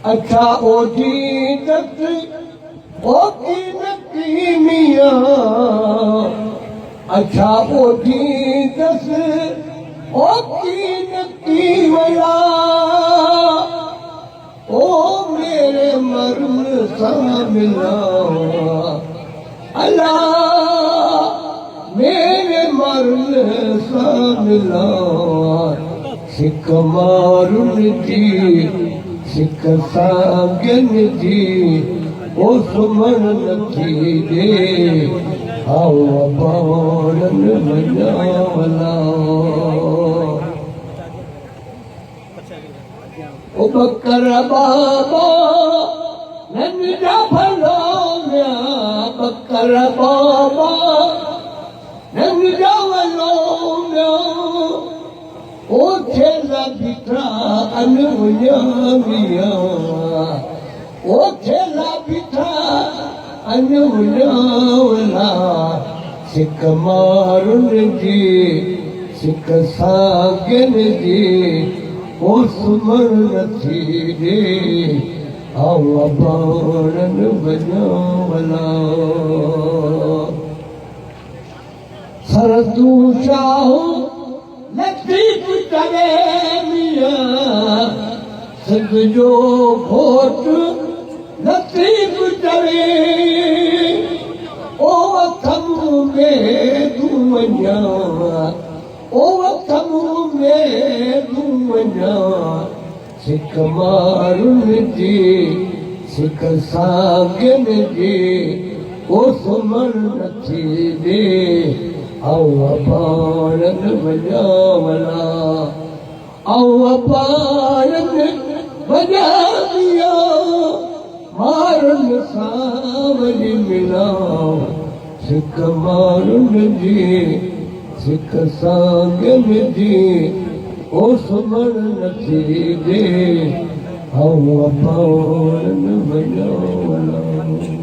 अच्छा ओ जीदत ओ की मियां अच्छा ओ जीदत ओ की वला ओ मेरे मर्म सा मिला अल्लाह मेरे मर्म सा मिला सिक मारुन जी सिक सागन जी ओ सुमन नथी दे आओ बाणन मजावला ओ बकर बाबा नंजा भलो म्या बकर बाबा नंजा भलो म्या ओ थेला बिठा अनवया मिया ओ थेला बिठा अनवया वला सिक मारुन जी सिक सागन जी ओ सुमन नथी दे आओ बाणन बजावला सरदू चाहो लतीफ करे मियां सिंध जो घोट लतीफ करे ओ थम में दुवन्या ओ थम में दुवन्या सिक मारुन जी सिक सागन जी ओ सुमन नथी दे आओ बाणन बजावला आओ बाणन बजाविया मारुन सावली मिलाओ सिक मारुन जी सिक सागन जी ओ सुमन नथी दे आओ बाणन बजावला